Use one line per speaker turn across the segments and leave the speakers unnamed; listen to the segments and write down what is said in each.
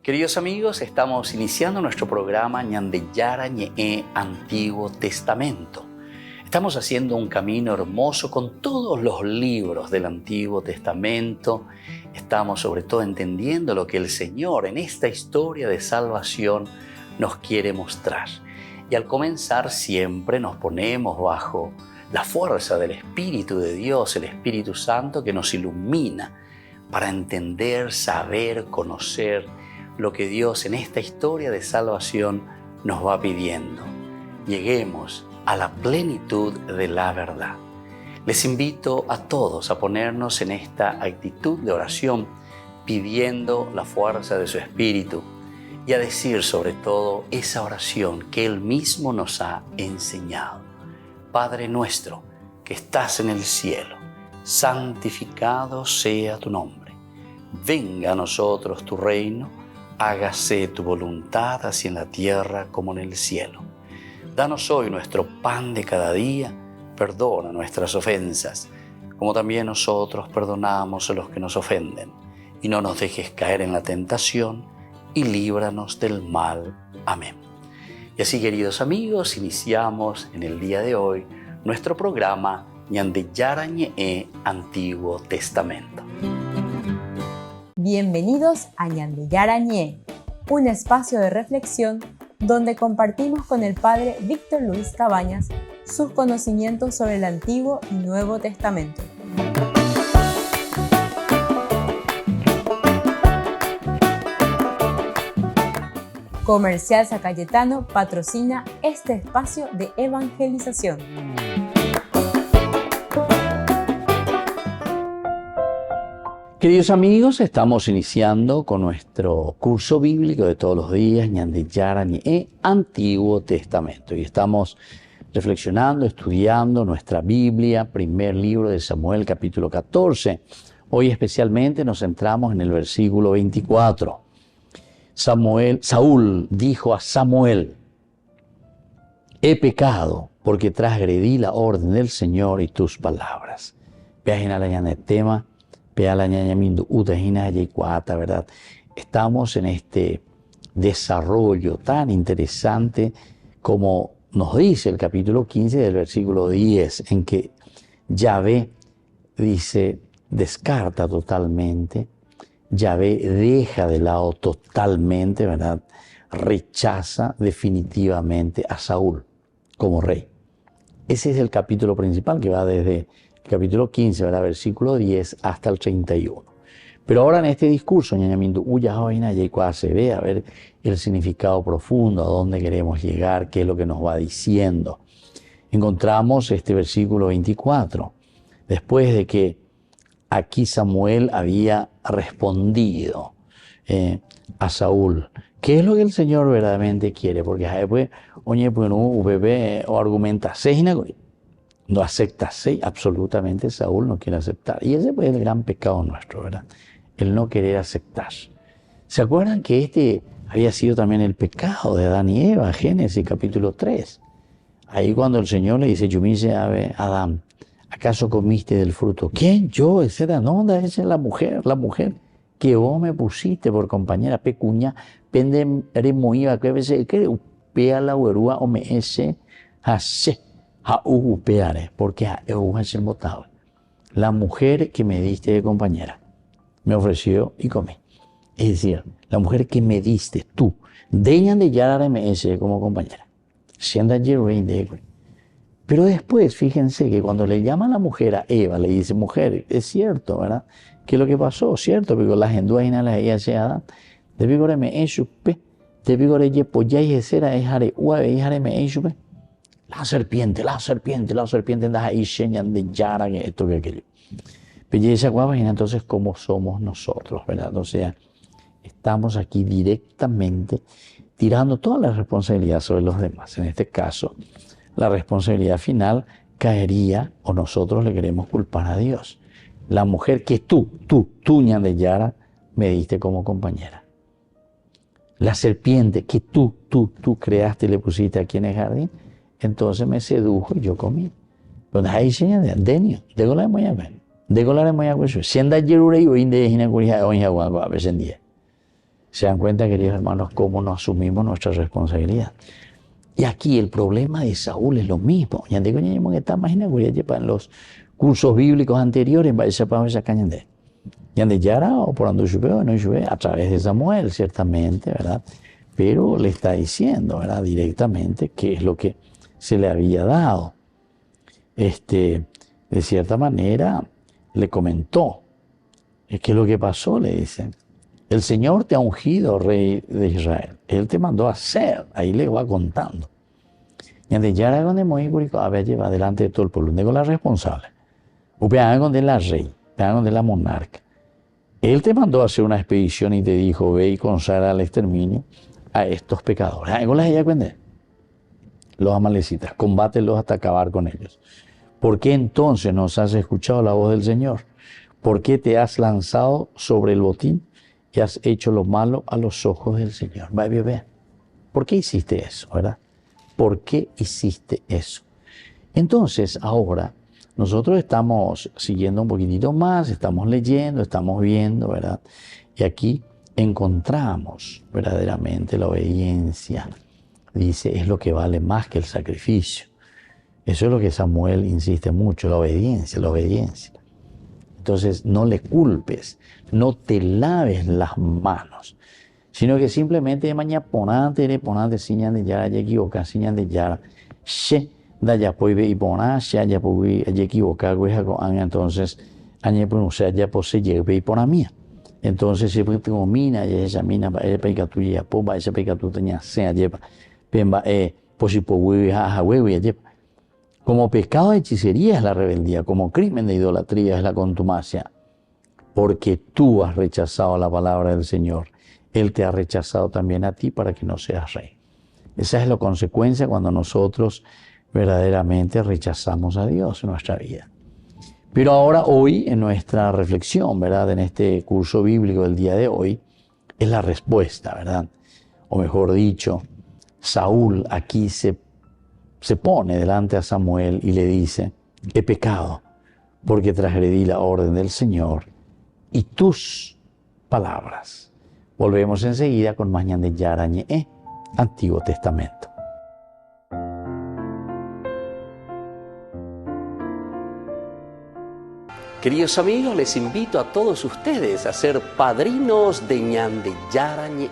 Queridos amigos, estamos iniciando nuestro programa Ñandeyara Ñe'e Antiguo Testamento. Estamos haciendo un camino hermoso con todos los libros del Antiguo Testamento. Estamos sobre todo entendiendo lo que el Señor en esta historia de salvación nos quiere mostrar. Y al comenzar siempre nos ponemos bajo la fuerza del Espíritu de Dios, el Espíritu Santo que nos ilumina para entender, saber, conocer lo que Dios en esta historia de salvación nos va pidiendo. Lleguemos a la plenitud de la verdad. Les invito a todos a ponernos en esta actitud de oración, pidiendo la fuerza de su Espíritu y a decir sobre todo esa oración que Él mismo nos ha enseñado. Padre nuestro que estás en el cielo, santificado sea tu nombre. Venga a nosotros tu reino, hágase tu voluntad así en la tierra como en el cielo. Danos hoy nuestro pan de cada día, perdona nuestras ofensas, como también nosotros perdonamos a los que nos ofenden. Y no nos dejes caer en la tentación, y líbranos del mal. Amén. Y así, queridos amigos, iniciamos en el día de hoy nuestro programa Ñandeyara Ñe'e Antiguo Testamento.
Bienvenidos a Ñandeyara Ñe'e, un espacio de reflexión donde compartimos con el Padre Víctor Luis Cabañas sus conocimientos sobre el Antiguo y Nuevo Testamento. Comercial San Cayetano patrocina este espacio de evangelización.
Queridos amigos, estamos iniciando con nuestro curso bíblico de todos los días, Ñandeyara Ñe'e Antiguo Testamento. Y estamos reflexionando, estudiando nuestra Biblia, primer libro de Samuel, capítulo 14. Hoy especialmente nos centramos en el versículo 24. Saúl dijo a Samuel: he pecado porque transgredí la orden del Señor y tus palabras. ¿Verdad? Estamos en este desarrollo tan interesante como nos dice el capítulo 15 del versículo 10, en que Yahvé dice, descarta totalmente, Yahvé deja de lado totalmente, ¿verdad? Rechaza definitivamente a Saúl como rey. Ese es el capítulo principal que va desde el capítulo 15, ¿verdad? Versículo 10 hasta el 31. Pero ahora en este discurso, se ve a ver el significado profundo, a dónde queremos llegar, qué es lo que nos va diciendo. Encontramos este versículo 24. Después de que aquí Samuel había respondido a Saúl, ¿qué es lo que el Señor verdaderamente quiere? Porque después, o argumenta, no acepta, absolutamente Saúl no quiere aceptar. Y ese pues, es el gran pecado nuestro, ¿verdad? El no querer aceptar. ¿Se acuerdan que este había sido también el pecado de Adán y Eva? Génesis capítulo 3. Ahí cuando el Señor le dice, yo me dice a Adán, ¿acaso comiste del fruto? ¿Quién? Yo, etcétera. No, esa es la mujer que vos me pusiste por compañera, pecuña, pende remoíba, que a veces que upea la huerúa o me ese, hace. Porque la mujer que me diste de compañera me ofreció y comí. Es decir, la mujer que me diste tú, deñan de Yara MS como compañera. Pero después, fíjense que cuando le llama a la mujer a Eva, le dice, mujer, es cierto, ¿verdad? ¿Qué es lo que pasó? Cierto, porque las endueñas las ella se Adán. De vigor me enchupe, de vigor ella polla y cera es jare, me enchupe. La serpiente, andas ahí señan de Yara, que esto, que aquello. Pero esa imagina entonces cómo somos nosotros, ¿verdad? O sea, estamos aquí directamente tirando toda la responsabilidad sobre los demás. En este caso, la responsabilidad final caería, o nosotros le queremos culpar a Dios. La mujer que tú, Ñandeyara, me diste como compañera. La serpiente que tú creaste y le pusiste aquí en el jardín, entonces me sedujo y yo comí. Entonces ahí se llama denio, degola muy a ver. Degola muy a ver. Sienda yerure y hoy de hina curia hoy agua a veces en día. ¿Se dan cuenta, queridos hermanos, cómo no asumimos nuestra responsabilidad? Y aquí el problema de Saúl es lo mismo. Ya digo, que está en los cursos bíblicos anteriores, o por a través de Samuel, ciertamente, ¿verdad? Pero le está diciendo, ¿verdad? Directamente qué es lo que se le había dado. De cierta manera, le comentó. ¿Qué es lo que pasó? Le dicen. El Señor te ha ungido, rey de Israel. Él te mandó a hacer. Ahí le va contando. Y antes ya era donde Moisés había llevado delante de todo el pueblo. Digo la responsable. Upeaban de la rey. Upeaban de la monarca. Él te mandó a hacer una expedición y te dijo, ve y consagra al exterminio a estos pecadores. Los amalecitas, combátelos hasta acabar con ellos. ¿Por qué entonces nos has escuchado la voz del Señor? ¿Por qué te has lanzado sobre el botín y has hecho lo malo a los ojos del Señor? Ve. ¿Por qué hiciste eso, verdad? ¿Por qué hiciste eso? Entonces, ahora, nosotros estamos siguiendo un poquitito más, estamos leyendo, estamos viendo, ¿verdad? Y aquí encontramos verdaderamente la obediencia. Dice, es lo que vale más que el sacrificio. Eso es lo que Samuel insiste mucho, la obediencia, la obediencia. Entonces, no le culpes, no te laves las manos, sino que simplemente mañana ponante, siñan de yara, equivoca, siñan de yara, da ya puede y poná, ya puede equivocar, entonces, añe pues no sea ya pose lleve y pona mía. Entonces, si pues tengo mina, ya esa mina, para el pecado ya poba, ese pecado tenía sea lleva, pemba, pues si puede jaja huevo ya lleva. Como pecado de hechicería es la rebeldía, como crimen de idolatría es la contumacia, porque tú has rechazado la palabra del Señor. Él te ha rechazado también a ti para que no seas rey. Esa es la consecuencia cuando nosotros verdaderamente rechazamos a Dios en nuestra vida. Pero ahora, hoy, en nuestra reflexión, ¿verdad? En este curso bíblico del día de hoy, es la respuesta, ¿verdad? O mejor dicho, Saúl aquí se pone delante a Samuel y le dice, he pecado porque transgredí la orden del Señor y tus palabras. Volvemos enseguida con Mañana de Yarañe, Antiguo Testamento.
Queridos amigos, les invito a todos ustedes a ser padrinos de Ñande Yarañe.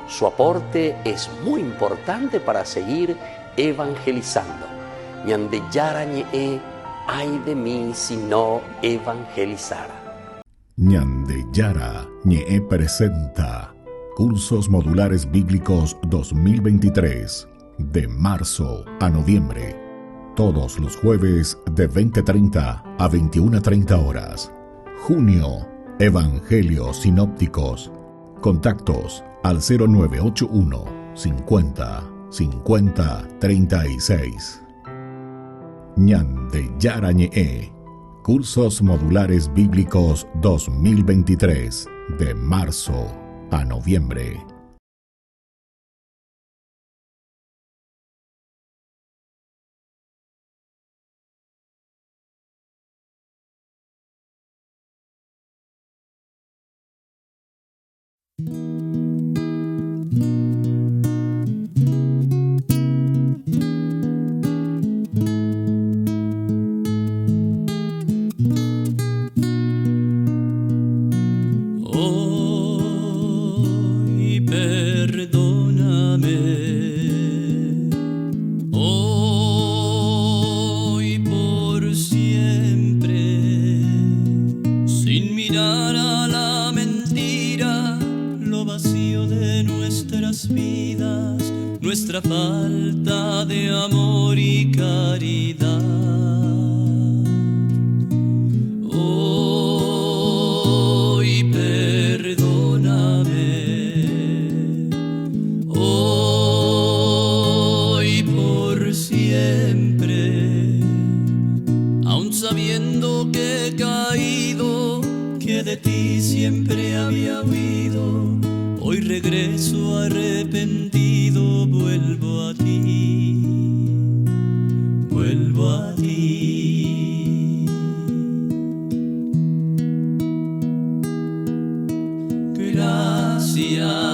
Su aporte es muy importante para seguir evangelizando. Ñande Yarañe, ay de mí si no evangelizara.
Ñande Yara Ñe presenta Cursos Modulares Bíblicos 2023, de marzo a noviembre. Todos los jueves de 20:30 a 21:30 horas. Junio, Evangelios Sinópticos. Contactos al 0981 50 50 36. Ñande Yara Ñe, Cursos Modulares Bíblicos 2023, de marzo a noviembre.
Nuestra falta de amor y caridad. Hoy perdóname, hoy por siempre, aun sabiendo que he caído, que de ti siempre había huido. Hoy regreso arrepentido, vuelvo a ti, vuelvo a ti. Gracias.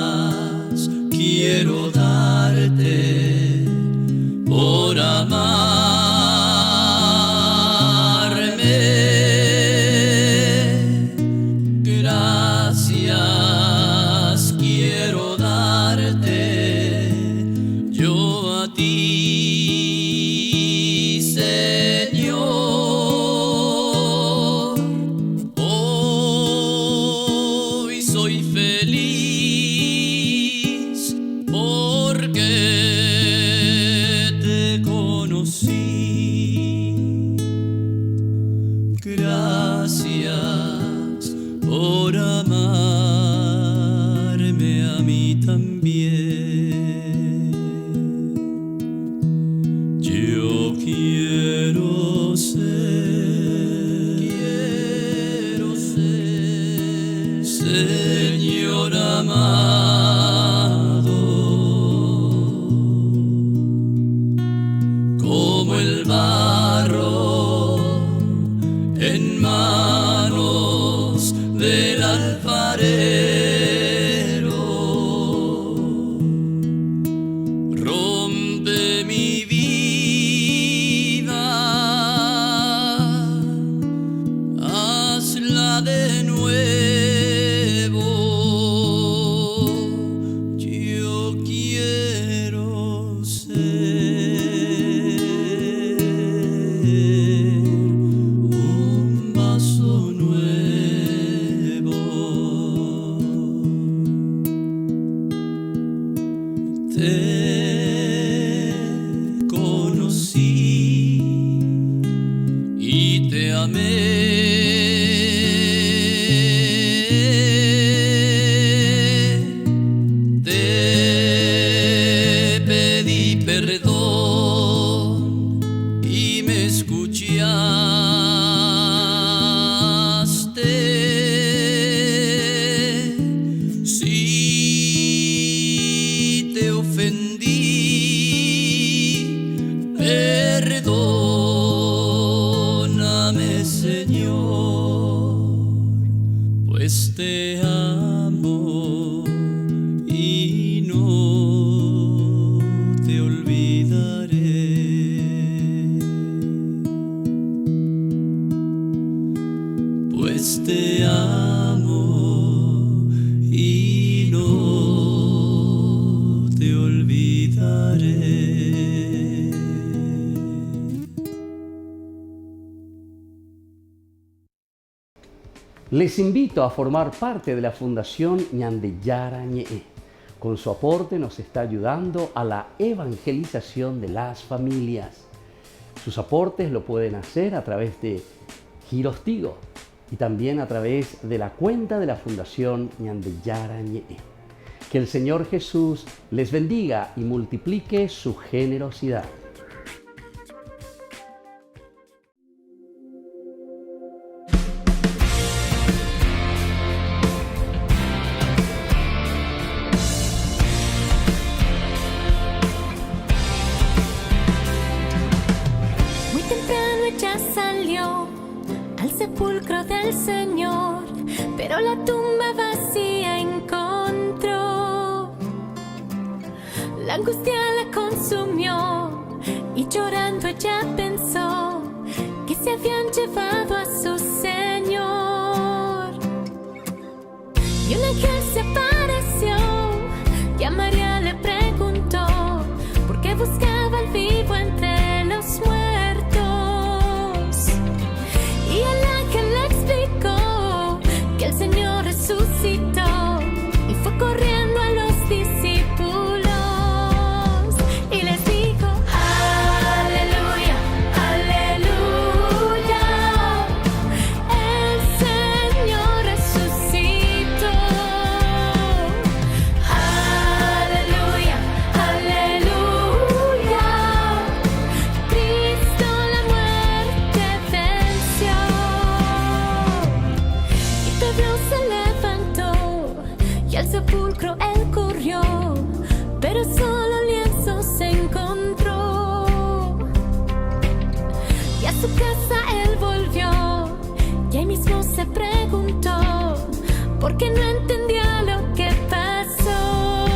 te conocí y te amé. Te pedí perdón y me escuchaste. Si te ofendí, perdóname, Señor, pues te amo y no te olvidaré. Pues te amo y no te olvidaré.
Les invito a formar parte de la Fundación Ñandeyara Ñe'e. Con su aporte nos está ayudando a la evangelización de las familias. Sus aportes lo pueden hacer a través de Giros Tigo y también a través de la cuenta de la Fundación Ñandeyara Ñe'e. Que el Señor Jesús les bendiga y multiplique su generosidad.
Muy temprano ella salió al sepulcro del Señor, pero la tumba vacía encontró. La angustia la consumió y llorando ella pensó que se habían llevado a su Señor. Y un ángel se apareció y a María le preguntó por qué buscaba al vivo entre los muertos. Y el ángel le explicó que el Señor resucitó y fue corriendo a los discípulos y les dijo: aleluya, aleluya, el Señor resucitó. Aleluya, aleluya, Cristo la muerte venció. Y Pedro se levantó y al sepulcro él corrió, pero solo lienzos se encontró. Y a su casa él volvió y ahí mismo se preguntó por qué no entendía lo que pasó.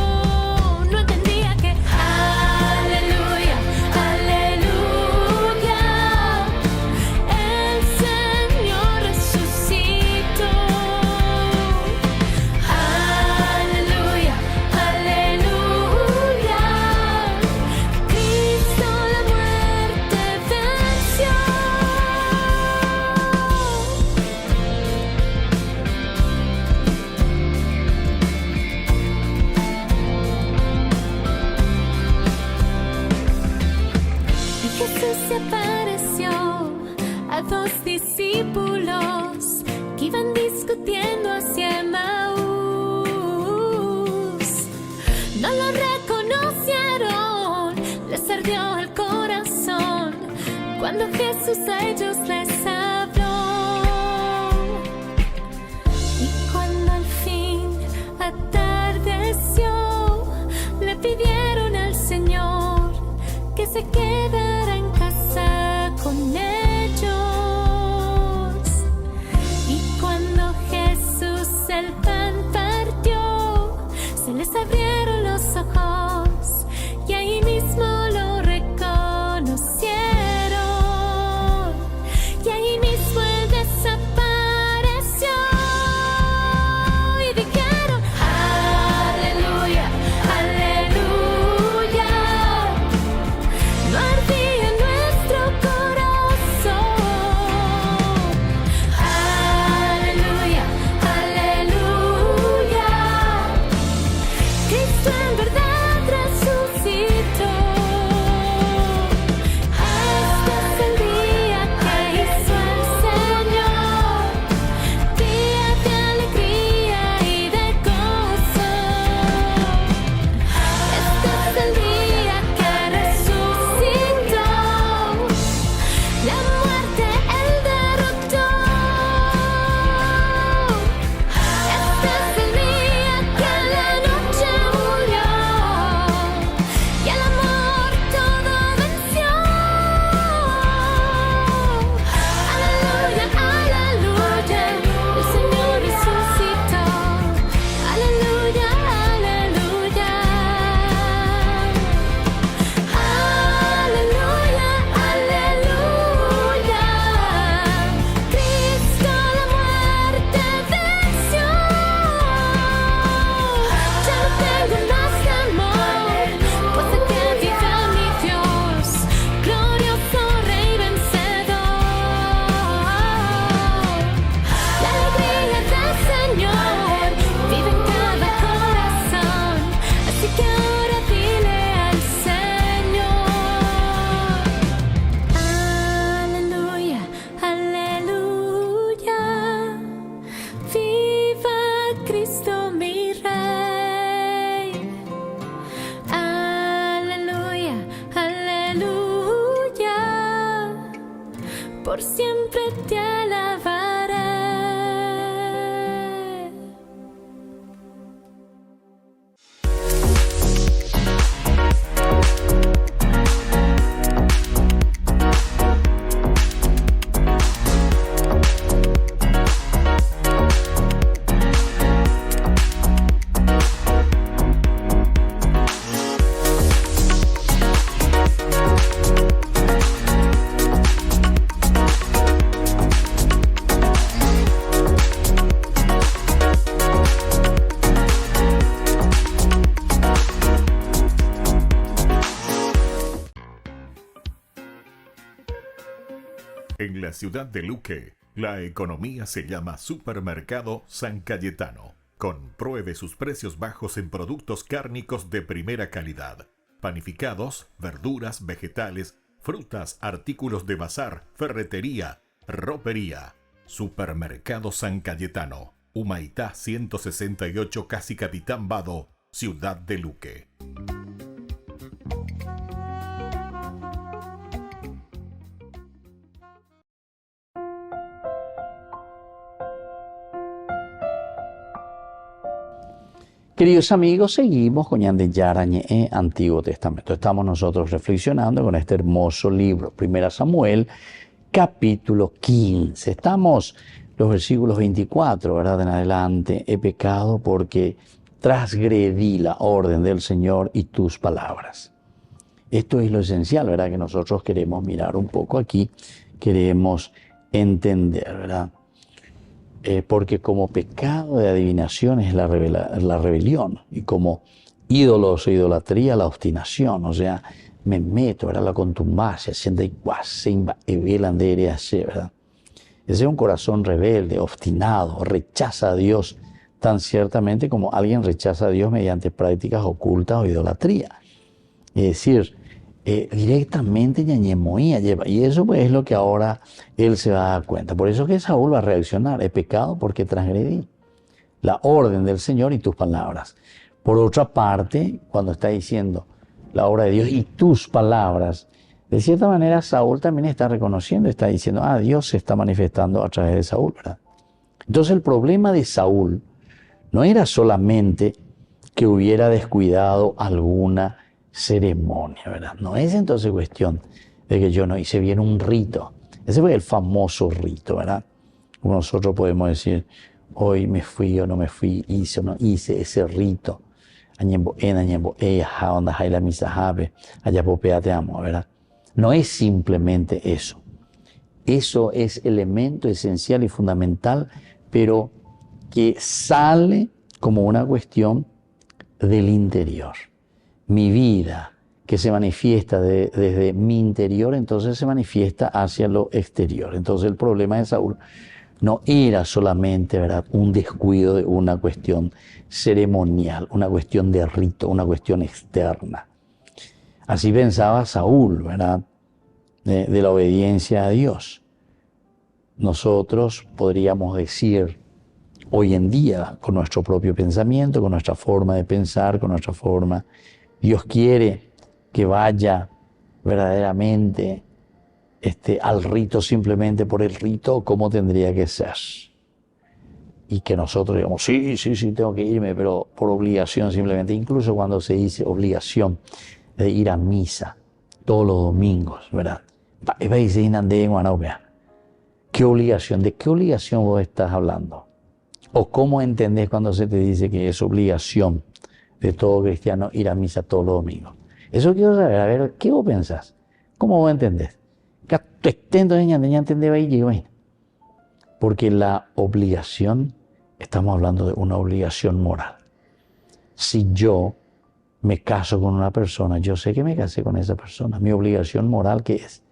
No entendía que aleluya, aleluya, el Señor resucitó. Aleluya, aleluya, Cristo la muerte venció. Y Jesús se apareció a dos discípulos que iban discutiendo hacia Emaús. No lo reconocieron, les ardió el corazón cuando Jesús a ellos les habló. Y cuando al fin atardeció, le pidieron al Señor que se quedara en casa con ellos. Y cuando Jesús el pan partió, se les abrieron los ojos y ahí mismo lo reconocieron. Y ahí mismo él desapareció. Y dijeron: aleluya, aleluya, no ardía en nuestro corazón. Aleluya, aleluya, Cristo en verdad resucitó. por siempre te alabaré.
En la ciudad de Luque, la economía se llama Supermercado San Cayetano. Compruebe sus precios bajos en productos cárnicos de primera calidad. Panificados, verduras, vegetales, frutas, artículos de bazar, ferretería, ropería. Supermercado San Cayetano, Humaitá 168, Casi Capitán Vado, ciudad de Luque.
Queridos amigos, seguimos con Ñande Yara Ñe'e, Antiguo Testamento. Estamos nosotros reflexionando con este hermoso libro, 1 Samuel, capítulo 15. Estamos los versículos 24, ¿verdad? En adelante. He pecado porque transgredí la orden del Señor y tus palabras. Esto es lo esencial, ¿verdad? Que nosotros queremos mirar un poco aquí, queremos entender, ¿verdad? Porque como pecado de adivinación es la rebelión, y como ídolos e idolatría la obstinación, o sea, me meto, ¿verdad? La contumacia, ¿verdad? Ese es un corazón rebelde, obstinado, rechaza a Dios tan ciertamente como alguien rechaza a Dios mediante prácticas ocultas o idolatría. Es decir, directamente ñañemoía lleva. Y eso pues es lo que ahora él se va a dar cuenta. Por eso que Saúl va a reaccionar. He pecado porque transgredí la orden del Señor y tus palabras. Por otra parte, cuando está diciendo la obra de Dios y tus palabras, de cierta manera Saúl también está reconociendo, está diciendo, Dios se está manifestando a través de Saúl, ¿verdad? Entonces el problema de Saúl no era solamente que hubiera descuidado alguna ceremonia, ¿verdad? No es entonces cuestión de que yo no hice bien un rito. Ese fue el famoso rito, ¿verdad? Como nosotros podemos decir, hoy me fui o no me fui, hice o no hice ese rito. ¿Verdad? No es simplemente eso. Eso es elemento esencial y fundamental, pero que sale como una cuestión del interior. Mi vida, que se manifiesta desde mi interior, entonces se manifiesta hacia lo exterior. Entonces el problema de Saúl no era solamente, ¿verdad?, un descuido de una cuestión ceremonial, una cuestión de rito, una cuestión externa. Así pensaba Saúl, ¿verdad?, de la obediencia a Dios. Nosotros podríamos decir hoy en día, con nuestro propio pensamiento, con nuestra forma de pensar, con nuestra forma, Dios quiere que vaya verdaderamente al rito simplemente por el rito, como tendría que ser. Y que nosotros digamos, sí, tengo que irme, pero por obligación simplemente. Incluso cuando se dice obligación de ir a misa todos los domingos, ¿verdad? ¿Qué obligación? ¿De qué obligación vos estás hablando? ¿O cómo entendés cuando se te dice que es obligación de todo cristiano ir a misa todos los domingos? Eso quiero saber, a ver, ¿qué vos pensás? ¿Cómo vos entendés? Porque la obligación, estamos hablando de una obligación moral. Si yo me caso con una persona, yo sé que me casé con esa persona. Mi obligación moral, ¿qué es?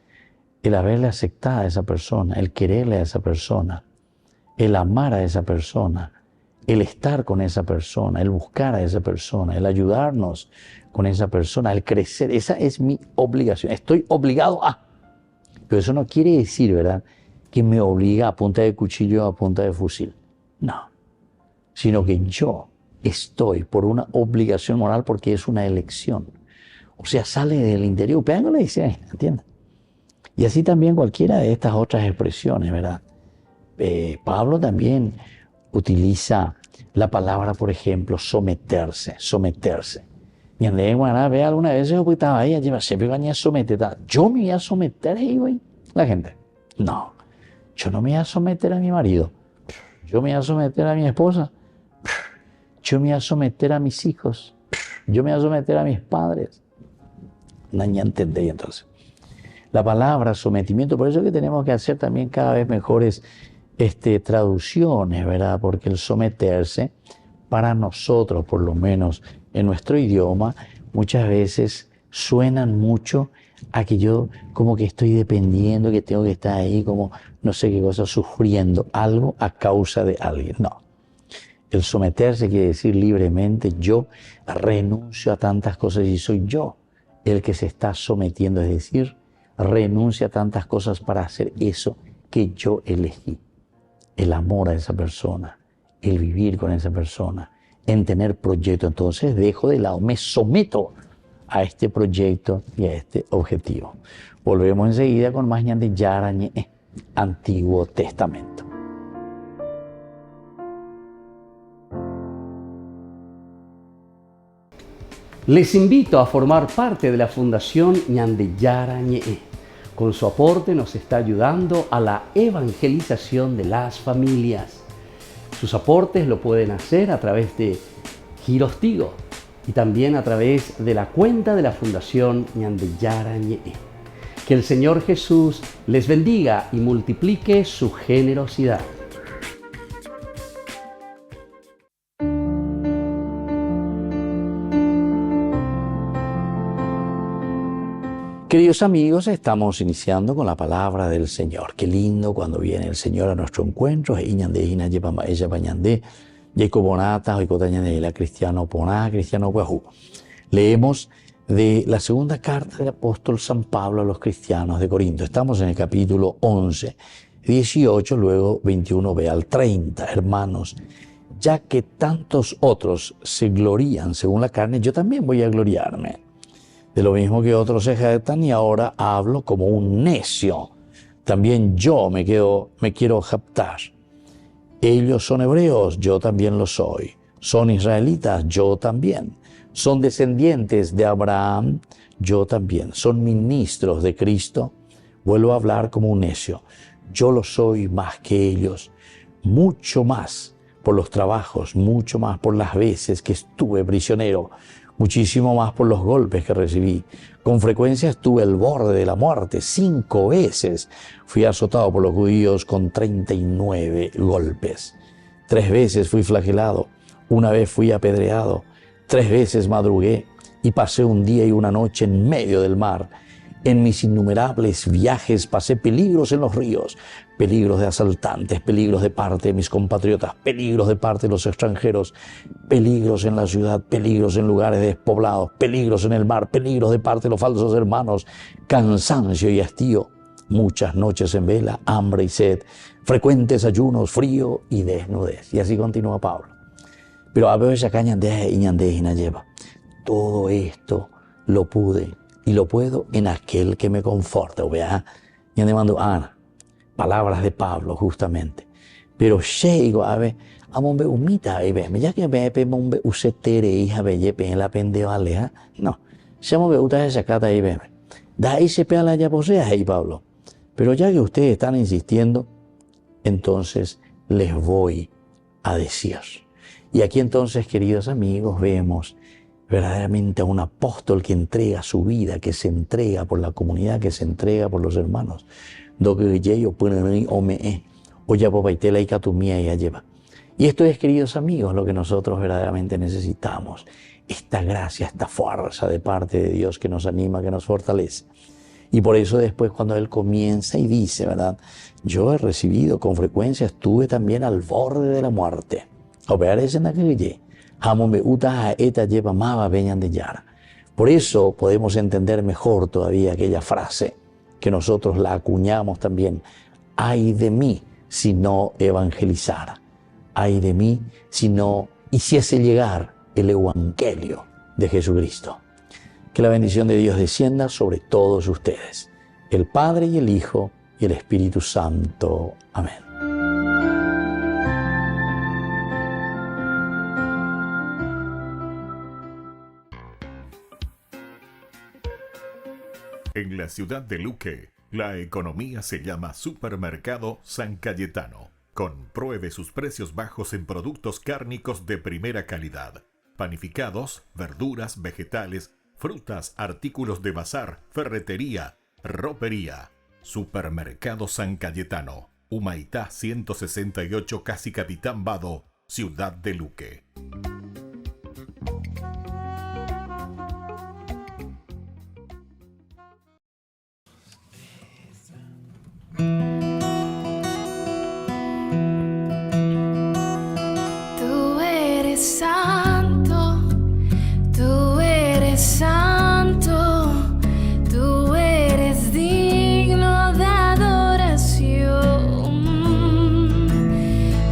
El haberle aceptado a esa persona, el quererle a esa persona, el amar a esa persona, el estar con esa persona, el buscar a esa persona, el ayudarnos con esa persona, el crecer. Esa es mi obligación. Estoy obligado a. Pero eso no quiere decir, ¿verdad?, que me obliga a punta de cuchillo o a punta de fusil. No. Sino que yo estoy por una obligación moral porque es una elección. O sea, sale del interior. Pero no le dice, ¿entiendes? Y así también cualquiera de estas otras expresiones, ¿verdad? Pablo también utiliza la palabra, por ejemplo, someterse. Y ve alguna vez yo estaba ahí, siempre venía a someter. Yo me voy a someter ahí, güey. La gente, no, yo no me voy a someter a mi marido. Yo me voy a someter a mi esposa. Yo me voy a someter a mis hijos. Yo me voy a someter a mis padres. No entendí entonces. La palabra sometimiento, por eso es que tenemos que hacer también cada vez mejores traducciones, ¿verdad? Porque el someterse, para nosotros, por lo menos en nuestro idioma, muchas veces suenan mucho a que yo como que estoy dependiendo, que tengo que estar ahí como no sé qué cosa, sufriendo algo a causa de alguien. No. El someterse quiere decir libremente, yo renuncio a tantas cosas y soy yo el que se está sometiendo, es decir, renuncia a tantas cosas para hacer eso que yo elegí. El amor a esa persona, el vivir con esa persona, en tener proyecto. Entonces dejo de lado, me someto a este proyecto y a este objetivo. Volvemos enseguida con más ñande yara ñe, Antiguo Testamento.
Les invito a formar parte de la Fundación Ñande Yara Ñe. Con su aporte nos está ayudando a la evangelización de las familias. Sus aportes lo pueden hacer a través de Giros Tigo y también a través de la cuenta de la Fundación Ñande Yara Ñe. Que el Señor Jesús les bendiga y multiplique su generosidad.
Queridos amigos, estamos iniciando con la palabra del Señor. Qué lindo cuando viene el Señor a nuestro encuentro. Leemos de la segunda carta del apóstol San Pablo a los cristianos de Corinto. Estamos en el capítulo 11, 18, luego 21b al 30. Hermanos, ya que tantos otros se glorían según la carne, yo también voy a gloriarme. De lo mismo que otros se jactan, y ahora hablo como un necio. También yo me quiero jactar. Ellos son hebreos, yo también lo soy. Son israelitas, yo también. Son descendientes de Abraham, yo también. Son ministros de Cristo, vuelvo a hablar como un necio. Yo lo soy más que ellos, mucho más por los trabajos, mucho más por las veces que estuve prisionero, muchísimo más por los golpes que recibí. Con frecuencia estuve al borde de la muerte. 5 veces fui azotado por los judíos con 39 golpes. 3 veces fui flagelado. 1 vez fui apedreado. 3 veces madrugué y pasé un día y una noche en medio del mar. En mis innumerables viajes pasé peligros en los ríos, peligros de asaltantes, peligros de parte de mis compatriotas, peligros de parte de los extranjeros, peligros en la ciudad, peligros en lugares despoblados, peligros en el mar, peligros de parte de los falsos hermanos, cansancio y hastío, muchas noches en vela, hambre y sed, frecuentes ayunos, frío y desnudez. Y así continúa Pablo. Pero a veces acá lleva. Todo esto lo pude y lo puedo en aquel que me conforta. Vea, ya le mando palabras de Pablo justamente. Pero llego a ver, amombe umita y ve, ya que me pemombe usetere hija belle pe la pende vale, no. Seamos beutas esa cata y ve. Da ahí se pega la ya posea ahí Pablo. Pero ya que ustedes están insistiendo, entonces les voy a decir. Y aquí entonces, queridos amigos, vemos verdaderamente a un apóstol que entrega su vida, que se entrega por la comunidad, que se entrega por los hermanos. Y esto es, queridos amigos, lo que nosotros verdaderamente necesitamos. Esta gracia, esta fuerza de parte de Dios que nos anima, que nos fortalece. Y por eso después cuando Él comienza y dice, ¿verdad? Yo he recibido con frecuencia, estuve también al borde de la muerte. Por eso podemos entender mejor todavía aquella frase que nosotros la acuñamos también. Ay de mí si no evangelizara. Ay de mí si no hiciese llegar el evangelio de Jesucristo. Que la bendición de Dios descienda sobre todos ustedes. el Padre y el Hijo y el Espíritu Santo. Amén.
En la ciudad de Luque, la economía se llama Supermercado San Cayetano. Compruebe sus precios bajos en productos cárnicos de primera calidad. Panificados, verduras, vegetales, frutas, artículos de bazar, ferretería, ropería. Supermercado San Cayetano, Humaitá 168, Casi Capitán Vado, ciudad de Luque.
Tú eres santo, tú eres santo, tú eres digno de adoración.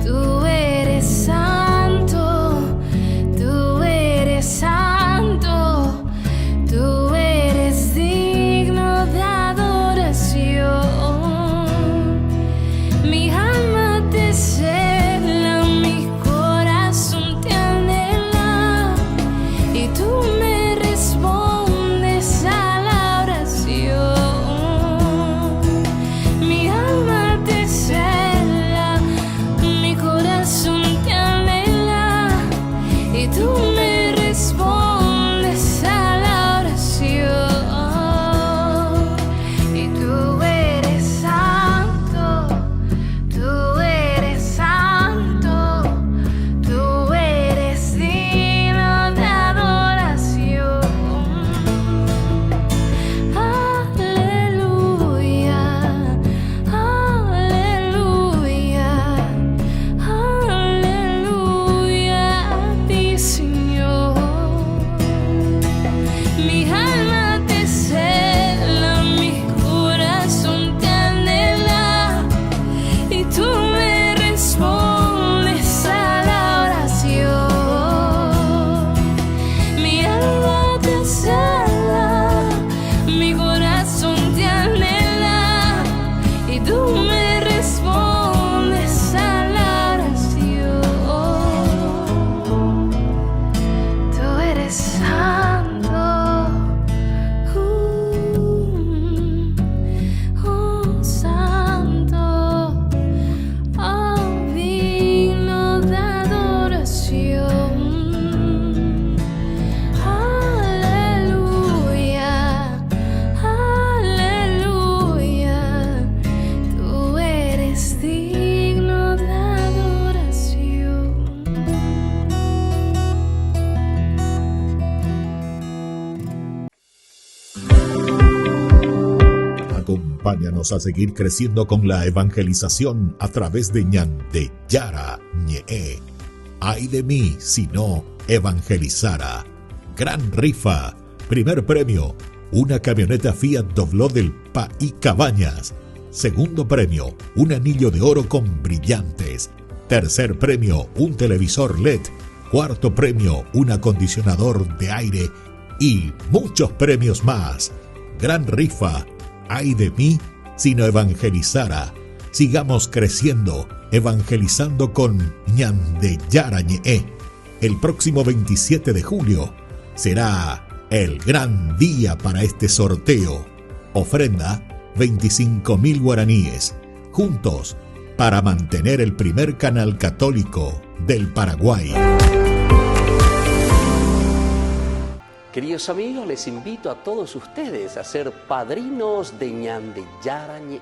Tú eres santo, tú eres santo, tú eres digno de adoración. Mi alma te cela, mi corazón te anhela, y tú me respondes a la oración. Mi alma te cela, mi corazón te anhela, y tú me respondes a la oración. Y tú eres santo, tú eres santo, tú eres digno de adoración. Aleluya, aleluya, aleluya a ti, Señor. Mi alma te cela, mi corazón te anhela, y tú me respondes a la oración. Mi alma te cela, mi corazón te anhela, y tú me respondes a la oración. Tú eres santo, santo, digno de adoración. Aleluya, aleluya, tú eres digno de adoración.
Acompáñanos a seguir creciendo con la evangelización a través de Ñande Yara Ñe. Ay de mí si no evangelizara. Gran rifa. Primer premio, una camioneta Fiat Dobló del País Cabañas. Segundo premio, un anillo de oro con brillantes. Tercer premio, un televisor LED. Cuarto premio, un acondicionador de aire. Y muchos premios más. Gran rifa. Ay de mí si no evangelizara. Sigamos creciendo, evangelizando con Ñande Yara Ñe. El próximo 27 de julio será el gran día para este sorteo. Ofrenda 25.000 guaraníes. Juntos para mantener el primer canal católico del Paraguay.
Queridos amigos, les invito a todos ustedes a ser padrinos de Ñande Yara Ñe.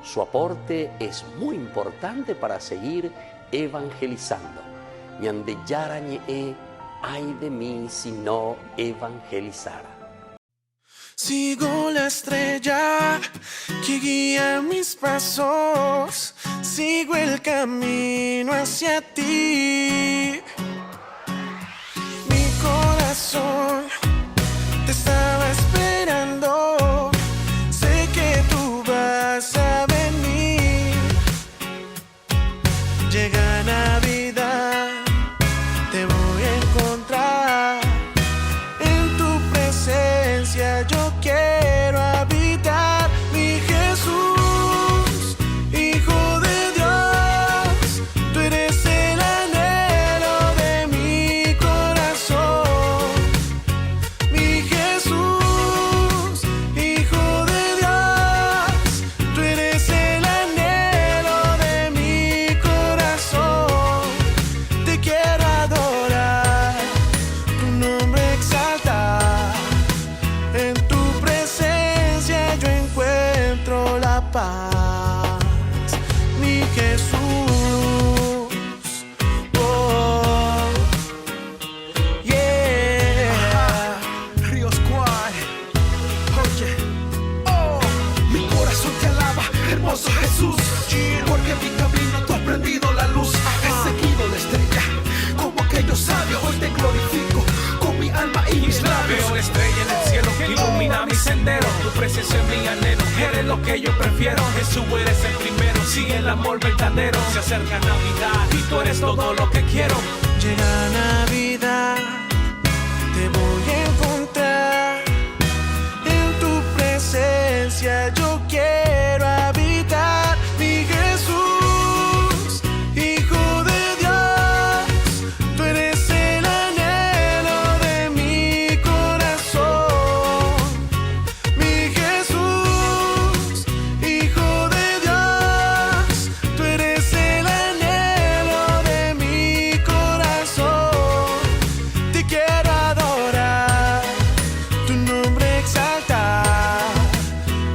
Su aporte es muy importante para seguir evangelizando. Ñande Yara Ñe, ay de mí si no evangelizara.
Sigo la estrella que guía mis pasos, sigo el camino hacia ti. Mi corazón te estaba esperando, sé que tú vas a venir. Llega Navidad, te voy a encontrar, en tu presencia yo quiero habitar. Mi paz, mi Jesús. Oh, yeah.
Río Squad. Oye, oh, mi corazón te alaba, hermoso Jesús, porque en mi camino tú has prendido la luz. He seguido la estrella, como aquellos sabios, hoy te glorifico con mi alma y mis labios.
Veo la estrella en el cielo que ilumina mi sendero. Tu presencia es mi anhelo, eres lo que yo prefiero. Jesús, eres el primero, sigue el amor verdadero. Se acerca Navidad y tú eres todo lo que quiero.
Llega Navidad, te voy a encontrar. En tu presencia yo quiero habitar, mi Jesús, Hijo de Dios. Tú eres el anhelo de mi corazón, mi Jesús, Hijo de Dios. Tú eres el anhelo de mi corazón. Te quiero adorar, tu nombre exaltar.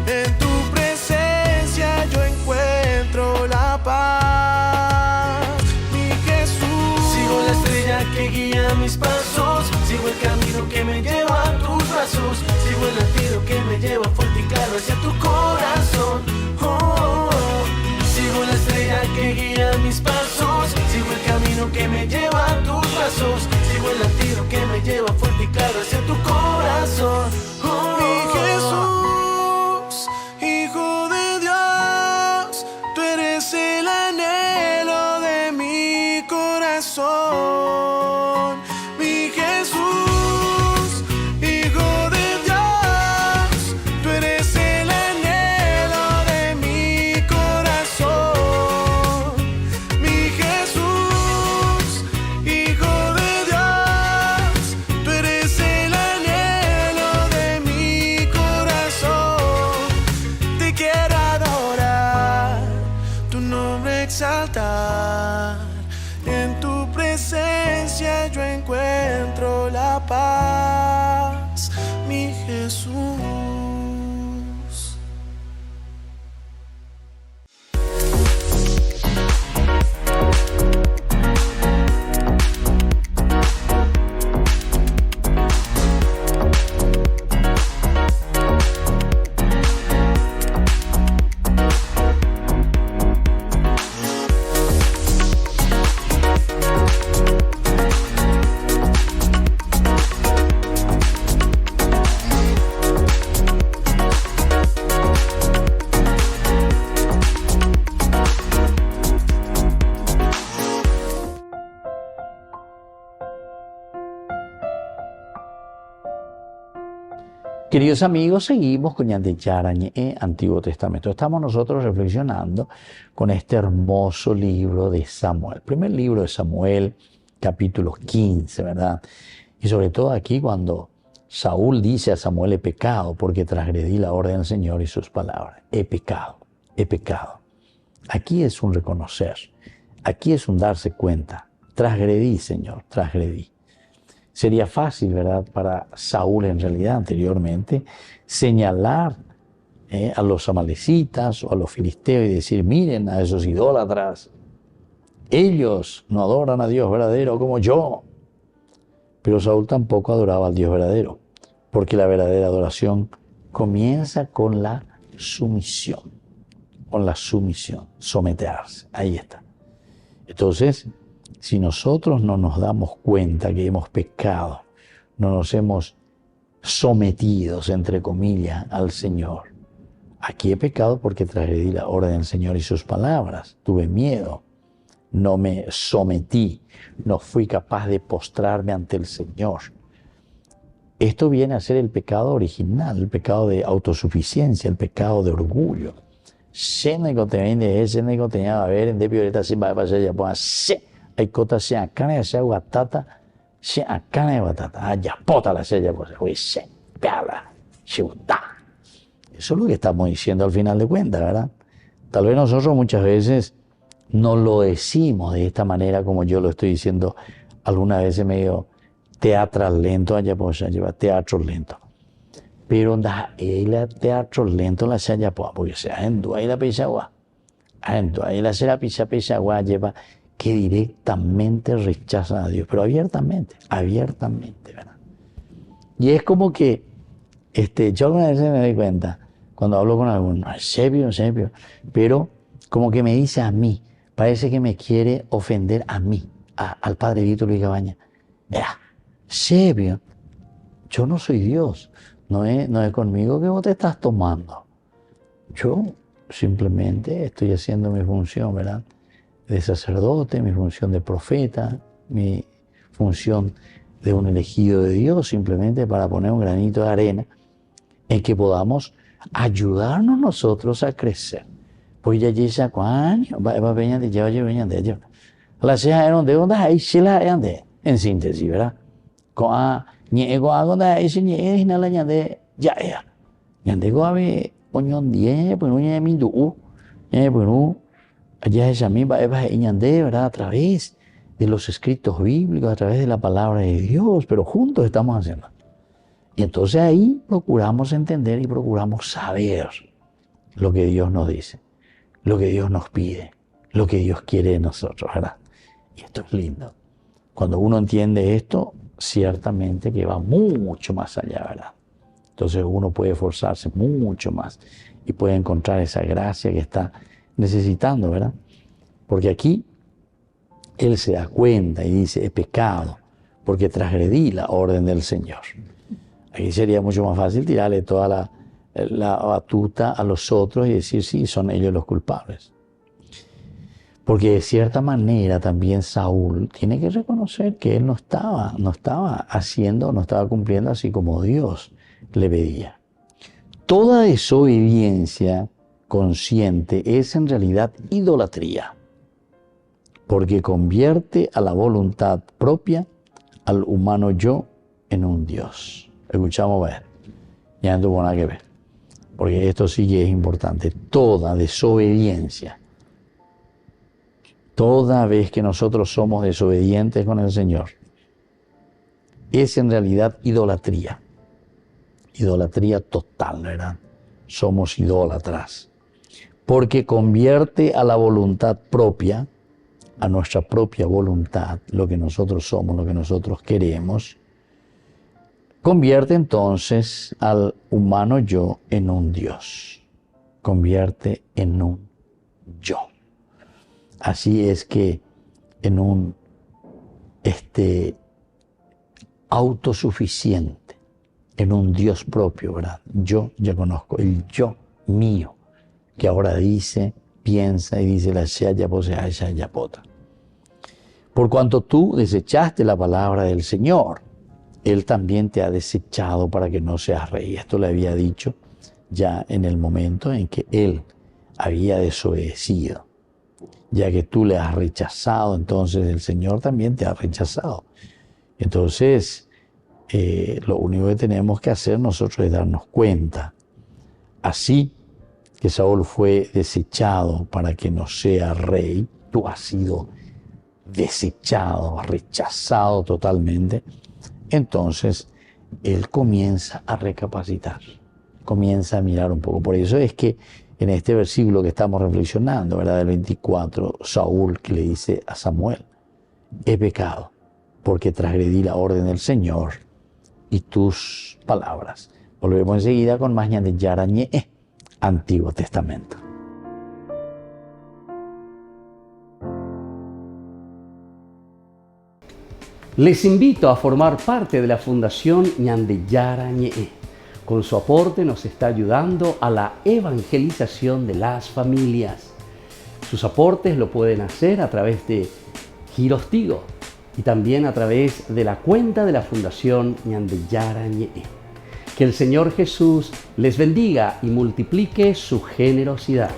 En tu presencia yo encuentro la paz, mi Jesús. Sigo la estrella que guía mis pasos, sigo el camino que me lleva a tus brazos, sigo el latido que me lleva fuerte y claro hacia tu corazón. Oh, oh, oh. Sigo la estrella que guía mis pasos, sigo el camino que me lleva a tus brazos, sigo el latido que me lleva fuerte y claro hacia tu corazón. Oh, mi Jesús, Hijo de Dios, tú eres el anhelo de mi corazón, mi Jesús, Hijo de Dios. Tú eres el anhelo de mi corazón, mi Jesús, Hijo de Dios. Tú eres el anhelo de mi corazón. Te quiero adorar, tu nombre exaltar. En tu presencia yo encuentro la paz, mi Jesús.
Queridos amigos, seguimos con Ñande Yara Ñe'e, Antiguo Testamento. Estamos nosotros reflexionando con este hermoso libro de Samuel. Primer libro de Samuel, capítulo 15, ¿verdad? Y sobre todo aquí cuando Saúl dice a Samuel: he pecado porque transgredí la orden del Señor y sus palabras. He pecado, he pecado. Aquí es un reconocer, aquí es un darse cuenta. Transgredí, Señor, transgredí. Sería fácil, ¿verdad?, para Saúl en realidad anteriormente señalar a los amalecitas o a los filisteos y decir: miren a esos idólatras, ellos no adoran a Dios verdadero como yo. Pero Saúl tampoco adoraba al Dios verdadero, porque la verdadera adoración comienza con la sumisión, someterse, ahí está. Entonces, si nosotros no nos damos cuenta que hemos pecado, no nos hemos sometido, entre comillas, al Señor. Aquí he pecado porque transgredí la orden del Señor y sus palabras. Tuve miedo, no me sometí, no fui capaz de postrarme ante el Señor. Esto viene a ser el pecado original, el pecado de autosuficiencia, el pecado de orgullo. Hay cosas se acana se batata, se acana de batata, ya pota la sella pues se pala, se uta. Eso es lo que estamos diciendo al final de cuentas, ¿verdad? Tal vez nosotros muchas veces no lo decimos de esta manera como yo lo estoy diciendo algunas veces medio teatral lento, allá pues lleva teatro lento. pero da el teatro lento la saya po porque se en tu ahí la pesagua en tu ahí la será pesagua lleva que directamente rechazan a Dios, pero abiertamente, ¿verdad? Y es como que yo alguna vez me doy cuenta cuando hablo con alguno, serio, pero como que me dice a mí, parece que me quiere ofender a mí, al padre Víctor Luis Cabañas. Serio, yo no soy Dios, no es conmigo que vos te estás tomando. Yo simplemente estoy haciendo mi función, ¿verdad? De sacerdote, mi función de profeta, mi función de un elegido de Dios, simplemente para poner un granito de arena en que podamos ayudarnos nosotros a crecer. Pues ya lleva cuánto, va veña de ello. La sea era donde hay sila en síntesis, ¿verdad? Con niego hago da ese niego la de ya ya. Yandego ave oñón 10, pues uña mi du, pues no allá es a mí va ñande, ¿verdad? A través de los escritos bíblicos, a través de la palabra de Dios, pero juntos estamos haciendo. Y entonces ahí procuramos entender y procuramos saber lo que Dios nos dice, lo que Dios nos pide, lo que Dios quiere de nosotros, ¿verdad? Y esto es lindo. Cuando uno entiende esto, ciertamente que va mucho más allá, ¿verdad? Entonces uno puede esforzarse mucho más y puede encontrar esa gracia que está necesitando, ¿verdad? Porque aquí él se da cuenta y dice, he pecado porque transgredí la orden del Señor. Aquí sería mucho más fácil tirarle toda la batuta a los otros y decir, sí, son ellos los culpables. Porque de cierta manera también Saúl tiene que reconocer que él no estaba haciendo, no estaba cumpliendo así como Dios le pedía. Toda desobediencia consciente es en realidad idolatría, porque convierte a la voluntad propia, al humano yo, en un Dios. Escuchamos, ver, ya no tuvo nada que ver, porque esto sí que es importante. Toda desobediencia, toda vez que nosotros somos desobedientes con el Señor, es en realidad idolatría. Idolatría total, ¿verdad? Somos idólatras. Porque convierte a la voluntad propia, a nuestra propia voluntad, lo que nosotros somos, lo que nosotros queremos, convierte entonces al humano yo en un Dios. Convierte en un yo. Así es que en un autosuficiente, en un Dios propio, ¿verdad? Yo ya conozco el yo mío, que ahora dice, piensa y dice la yapota. Por cuanto tú desechaste la palabra del Señor, Él también te ha desechado para que no seas rey. Esto le había dicho ya en el momento en que Él había desobedecido. Ya que tú le has rechazado, entonces el Señor también te ha rechazado. Entonces, lo único que tenemos que hacer nosotros es darnos cuenta. Así que Saúl fue desechado para que no sea rey, tú has sido desechado, rechazado totalmente. Entonces, él comienza a recapacitar, comienza a mirar un poco. Por eso es que en este versículo que estamos reflexionando, ¿verdad? Del 24, Saúl que le dice a Samuel, he pecado porque transgredí la orden del Señor y tus palabras. Volvemos enseguida con más de Yara Ñe'e, Antiguo Testamento.
Les invito a formar parte de la Fundación Ñandeyara Ñe'e. Con su aporte nos está ayudando a la evangelización de las familias. Sus aportes lo pueden hacer a través de Giros Tigo y también a través de la cuenta de la Fundación Ñandeyara Ñe'e. Que el Señor Jesús les bendiga y multiplique su generosidad.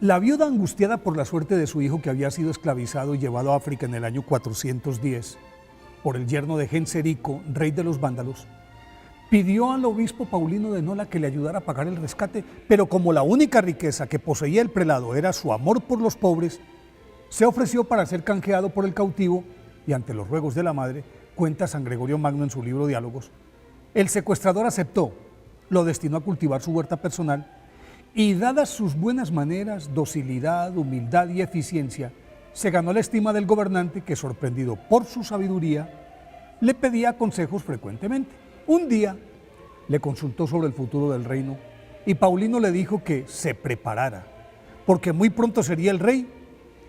La viuda, angustiada por la suerte de su hijo que había sido esclavizado y llevado a África en el año 410, por el yerno de Genserico, rey de los vándalos, pidió al obispo Paulino de Nola que le ayudara a pagar el rescate, pero como la única riqueza que poseía el prelado era su amor por los pobres, se ofreció para ser canjeado por el cautivo y ante los ruegos de la madre, cuenta San Gregorio Magno en su libro Diálogos, el secuestrador aceptó, lo destinó a cultivar su huerta personal y dadas sus buenas maneras, docilidad, humildad y eficiencia, se ganó la estima del gobernante que, sorprendido por su sabiduría, le pedía consejos frecuentemente. Un día le consultó sobre el futuro del reino y Paulino le dijo que se preparara, porque muy pronto sería el rey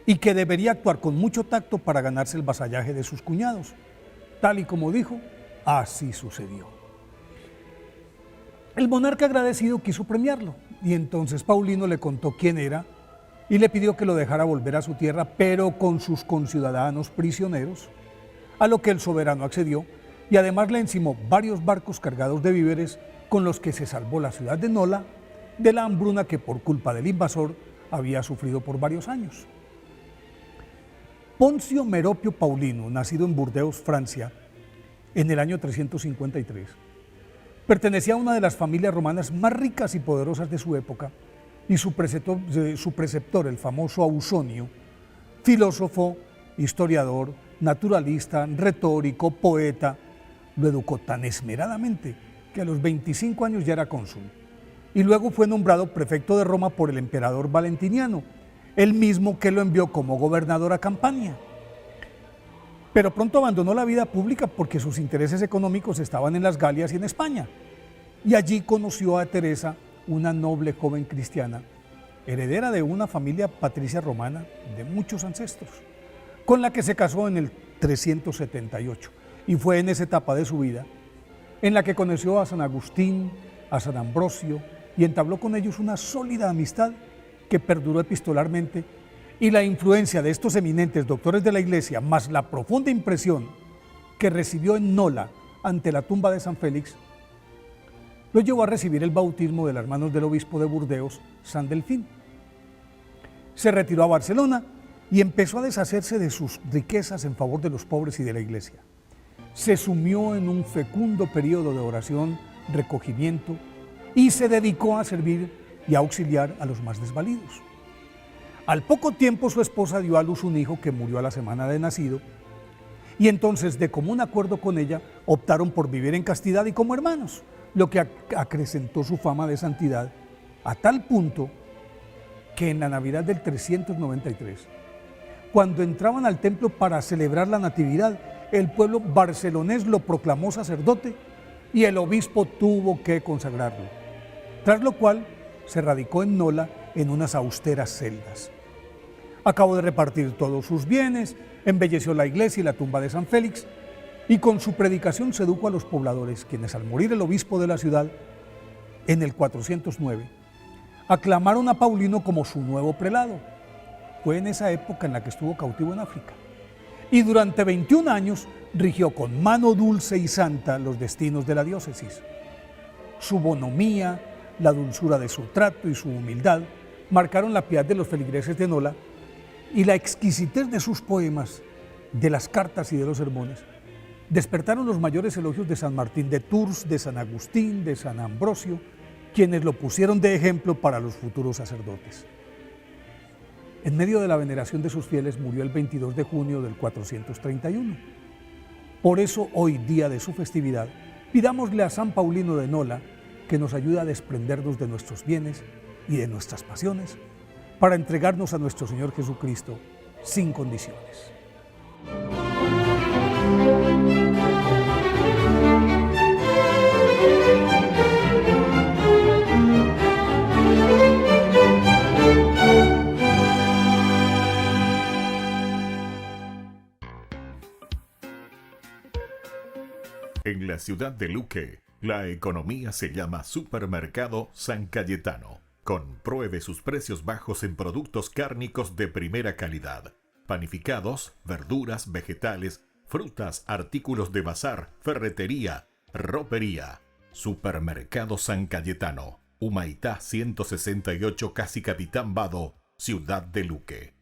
y que debería actuar con mucho tacto para ganarse el vasallaje de sus cuñados. Tal y como dijo, así sucedió. El monarca agradecido quiso premiarlo y entonces Paulino le contó quién era y le pidió que lo dejara volver a su tierra, pero con sus conciudadanos prisioneros, a lo que el soberano accedió y además le encimó varios barcos cargados de víveres con los que se salvó la ciudad de Nola de la hambruna que por culpa del invasor había sufrido por varios años. Poncio Meropio Paulino, nacido en Burdeos, Francia, en el año 353, pertenecía a una de las familias romanas más ricas y poderosas de su época, y su preceptor, el famoso Ausonio, filósofo, historiador, naturalista, retórico, poeta, lo educó tan esmeradamente que a los 25 años ya era cónsul, y luego fue nombrado prefecto de Roma por el emperador Valentiniano, el mismo que lo envió como gobernador a Campania. Pero pronto abandonó la vida pública porque sus intereses económicos estaban en las Galias y en España, y allí conoció a Teresa, una noble joven cristiana, heredera de una familia patricia romana de muchos ancestros, con la que se casó en el 378, y fue en esa etapa de su vida en la que conoció a San Agustín, a San Ambrosio, y entabló con ellos una sólida amistad que perduró epistolarmente, y la influencia de estos eminentes doctores de la Iglesia, más la profunda impresión que recibió en Nola ante la tumba de San Félix, lo llevó a recibir el bautismo de las manos del obispo de Burdeos, San Delfín. Se retiró a Barcelona y empezó a deshacerse de sus riquezas en favor de los pobres y de la Iglesia. Se sumió en un fecundo periodo de oración, recogimiento, y se dedicó a servir y a auxiliar a los más desvalidos. Al poco tiempo su esposa dio a luz un hijo que murió a la semana de nacido, y entonces de común acuerdo con ella optaron por vivir en castidad y como hermanos, lo que acrecentó su fama de santidad a tal punto que en la Navidad del 393, cuando entraban al templo para celebrar la Natividad, el pueblo barcelonés lo proclamó sacerdote y el obispo tuvo que consagrarlo, tras lo cual se radicó en Nola en unas austeras celdas. Acabó de repartir todos sus bienes, embelleció la iglesia y la tumba de San Félix, y con su predicación sedujo a los pobladores, quienes al morir el obispo de la ciudad, en el 409, aclamaron a Paulino como su nuevo prelado. Fue en esa época en la que estuvo cautivo en África, y durante 21 años rigió con mano dulce y santa los destinos de la diócesis. Su bonomía, la dulzura de su trato y su humildad marcaron la piedad de los feligreses de Nola, y la exquisitez de sus poemas, de las cartas y de los sermones despertaron los mayores elogios de San Martín de Tours, de San Agustín, de San Ambrosio, quienes lo pusieron de ejemplo para los futuros sacerdotes. En medio de la veneración de sus fieles murió el 22 de junio del 431. Por eso hoy, día de su festividad, pidámosle a San Paulino de Nola que nos ayude a desprendernos de nuestros bienes y de nuestras pasiones para entregarnos a nuestro Señor Jesucristo sin condiciones.
En la ciudad de Luque, la economía se llama Supermercado San Cayetano. Compruebe sus precios bajos en productos cárnicos de primera calidad. Panificados, verduras, vegetales, frutas, artículos de bazar, ferretería, ropería. Supermercado San Cayetano. Humaitá 168, Casi Capitán Vado, ciudad de Luque.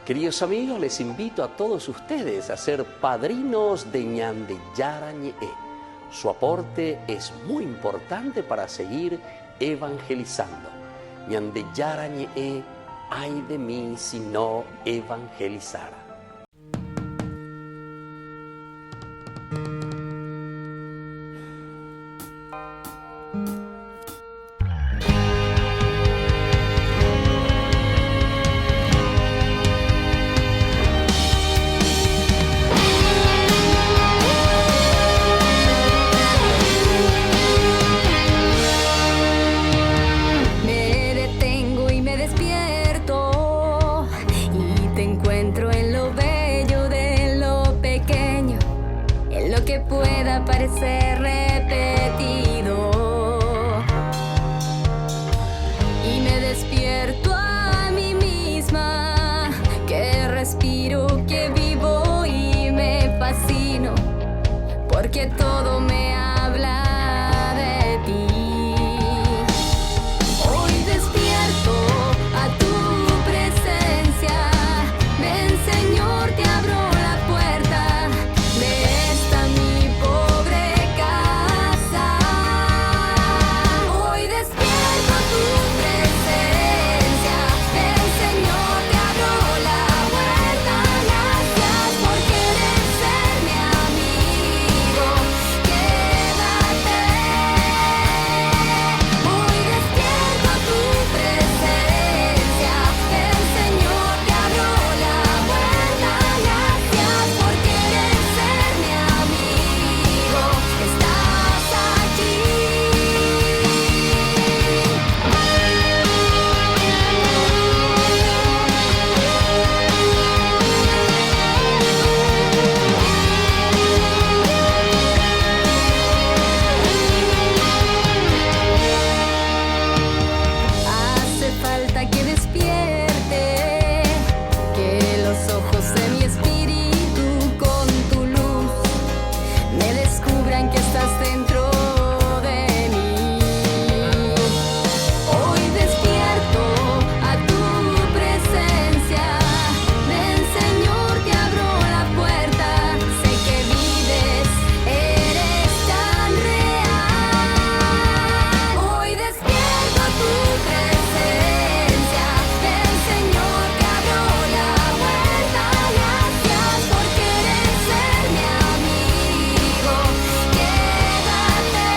Queridos amigos, les invito a todos ustedes a ser padrinos de Ñandeyara Ñe'e. Su aporte es muy importante para seguir evangelizando. Ñandeyara Ñe'e, ay de mí si no evangelizara.
Parecer repetido y me despierto a mí misma, que respiro, que vivo y me fascino, porque todo me habla de ti. Hoy despierto a tu presencia, ven Señor, te abro la puerta de esta mi pobre casa. Hoy despierto a tu presencia, ven Señor, te abro la puerta. Gracias por querer ser mi amigo, quédate. Hoy despierto a tu presencia, ven Señor, te abro la puerta. Gracias por querer ser mi amigo, estás aquí. Hace falta que despierte, que los ojos de mi espíritu con tu luz me descubran que estás dentro de mí. Hoy despierto a tu presencia, ven Señor, te abro la puerta. Sé que vives, eres tan real. Hoy despierto a tu presencia, ven Señor, te abro la puerta. Gracias por querer ser mi amigo, quédate.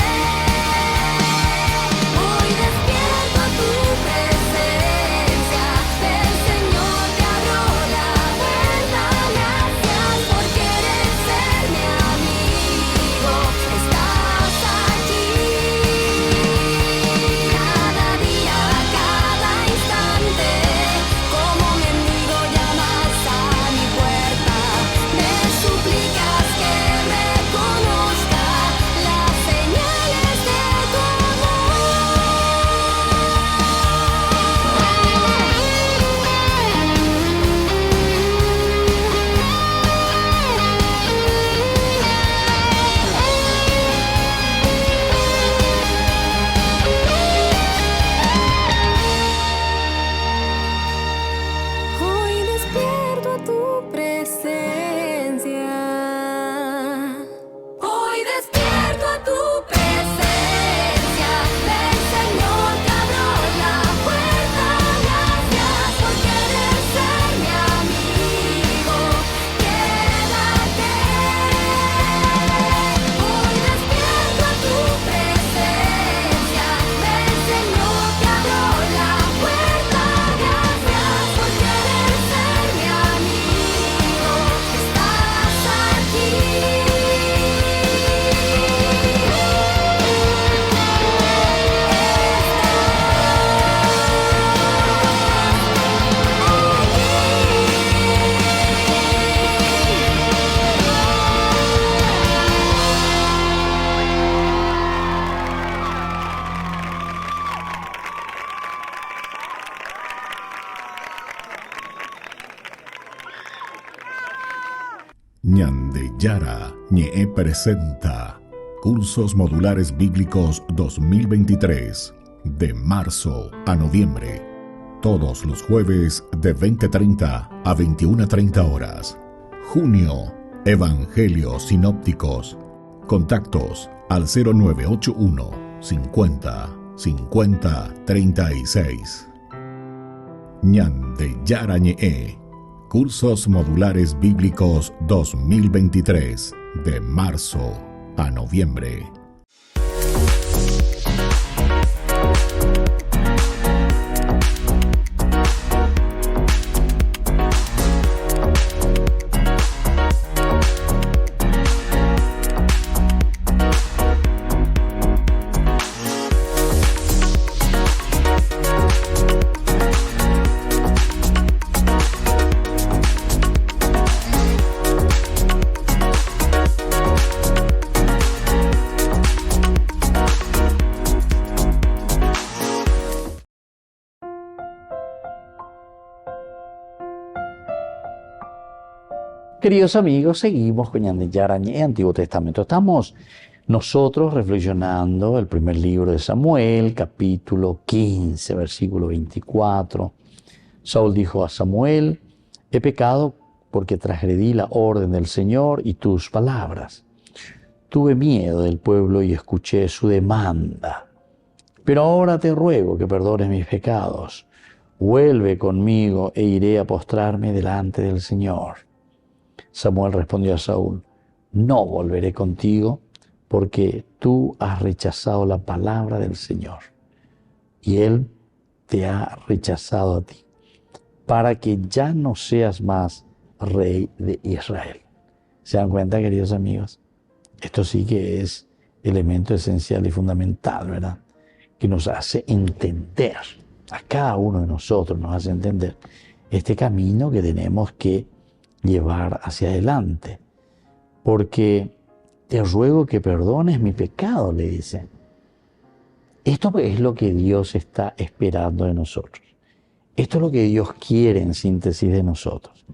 Hoy despierto a tu presencia, ven Señor, te abro la puerta. Gracias por querer ser mi amigo, estás aquí. Cada día, cada instante, como mendigo llamas a mi puerta. Me suplicas que reconozca las señales de tu Hoy despierto a tu presencia. Hoy despierto a tu presencia, ven Señor, te abro la puerta. Gracias por querer ser mi amigo, quédate. Hoy despierto a tu presencia, ven Señor, te abro la puerta. Gracias por querer ser mi amigo, estás aquí.
Ñandeyara Ñe'e presenta Cursos Modulares Bíblicos 2023, de marzo a noviembre. Todos los jueves de 20:30 a 21:30 horas. Junio, Evangelios Sinópticos. Contactos al 0981 50 50 36. Ñande Yara Ñe'e. Cursos Modulares Bíblicos 2023, de marzo a noviembre.
Queridos amigos, seguimos con Ñande Yara Ñe'e, Antiguo Testamento. Estamos nosotros reflexionando el primer libro de Samuel, capítulo 15, versículo 24. Saúl dijo a Samuel: he pecado porque transgredí la orden del Señor y tus palabras. Tuve miedo del pueblo y escuché su demanda. Pero ahora te ruego que perdones mis pecados. Vuelve conmigo e iré a postrarme delante del Señor. Samuel respondió a Saúl: no volveré contigo, porque tú has rechazado la palabra del Señor, y Él te ha rechazado a ti, para que ya no seas más rey de Israel. ¿Se dan cuenta, queridos amigos? Esto sí que es elemento esencial y fundamental, ¿verdad? Que nos hace entender, a cada uno de nosotros nos hace entender este camino que tenemos que llevar hacia adelante. Porque te ruego que perdones mi pecado, le dice. Esto es lo que Dios está esperando de nosotros. Esto es lo que Dios quiere en síntesis de nosotros.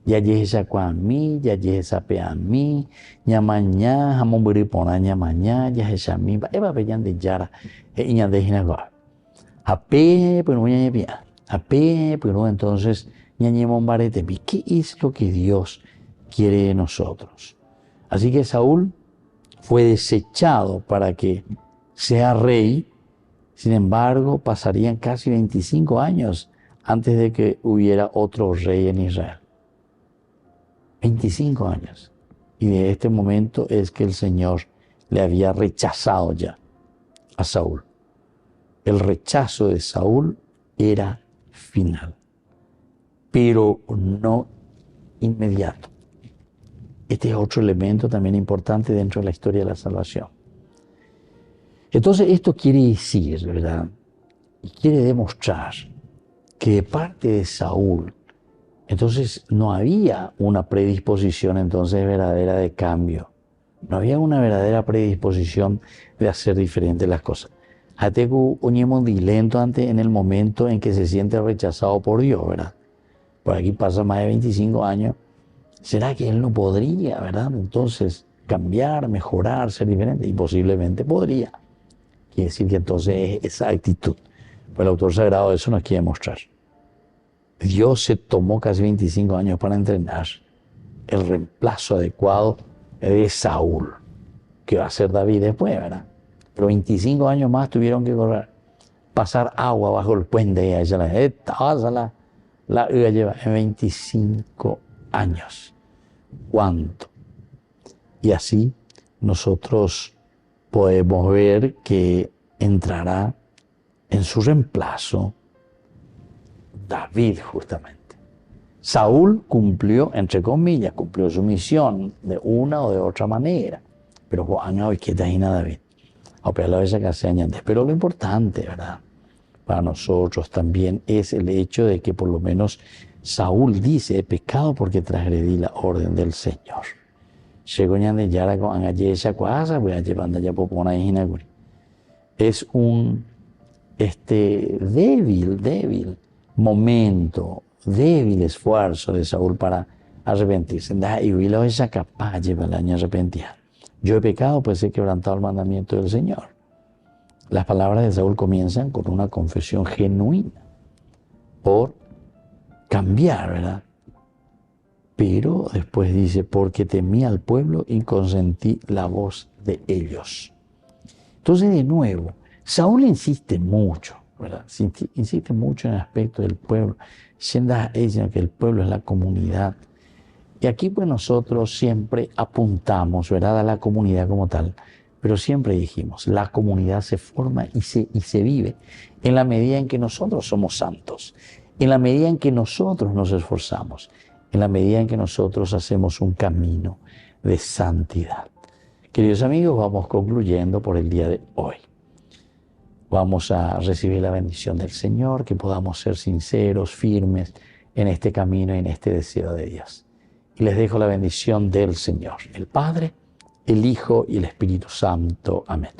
Ya yesa kwa mi, ya yesa pe a mi, ñamañá, jamón buripona ñamañá, ya yesa mi, eva peyan de yara, ñan de jinagoa. Ape, pues no ña pia. Ape, pues no, entonces ¿qué es lo que Dios quiere de nosotros? Así que Saúl fue desechado para que sea rey. Sin embargo, pasarían casi 25 años antes de que hubiera otro rey en Israel. 25 años. Y de este momento es que el Señor le había rechazado ya a Saúl. El rechazo de Saúl era final, pero no inmediato. Este es otro elemento también importante dentro de la historia de la salvación. Entonces esto quiere decir, ¿verdad? Y quiere demostrar que de parte de Saúl, entonces no había una predisposición entonces verdadera de cambio. No había una verdadera predisposición de hacer diferentes las cosas. Hateku oñemo dilento ante en el momento en que se siente rechazado por Dios, ¿verdad? Por aquí pasa más de 25 años. ¿Será que él no podría, verdad? Entonces, cambiar, mejorar, ser diferente. Y posiblemente podría. Quiere decir que entonces es esa actitud. Pues el autor sagrado eso nos quiere mostrar. Dios se tomó casi 25 años para entrenar el reemplazo adecuado de Saúl, que va a ser David después, ¿verdad? Pero 25 años más tuvieron que correr. Pasar agua bajo el puente. Y ella la lleva en 25 años. ¿Cuánto? Y así nosotros podemos ver que entrará en su reemplazo David justamente. Saúl cumplió, entre comillas, cumplió su misión de una o de otra manera. Pero Juan hoy que está David. Pero lo importante, ¿verdad? Para nosotros también es el hecho de que por lo menos Saúl dice: he pecado porque transgredí la orden del Señor. Es un débil momento, débil esfuerzo de Saúl para arrepentirse. Yo he pecado, pues he quebrantado el mandamiento del Señor. Las palabras de Saúl comienzan con una confesión genuina. por cambiar, ¿verdad? Pero después dice, porque temí al pueblo y consentí la voz de ellos. Entonces, de nuevo, Saúl insiste mucho, ¿verdad? Insiste mucho en el aspecto del pueblo, diciendo que el pueblo es la comunidad. Y aquí pues nosotros siempre apuntamos, ¿verdad?, a la comunidad como tal, pero siempre dijimos, la comunidad se forma y se vive en la medida en que nosotros somos santos, en la medida en que nosotros nos esforzamos, en la medida en que nosotros hacemos un camino de santidad. Queridos amigos, vamos concluyendo por el día de hoy. Vamos a recibir la bendición del Señor, que podamos ser sinceros, firmes en este camino y en este deseo de Dios. Y les dejo la bendición del Señor, el Padre, el Hijo y el Espíritu Santo. Amén.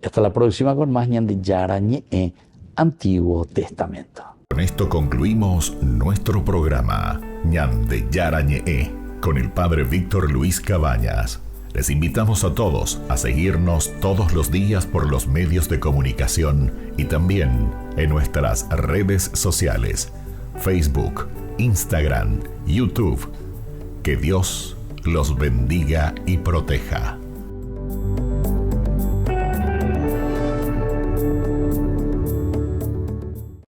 Y hasta la próxima con más Ñan Yara Ñe, Antiguo Testamento.
Con esto concluimos nuestro programa Ñan Yara Ñe con el Padre Víctor Luis Cabañas. Les invitamos a todos a seguirnos todos los días por los medios de comunicación y también en nuestras redes sociales, Facebook, Instagram, YouTube. Que Dios los bendiga y proteja.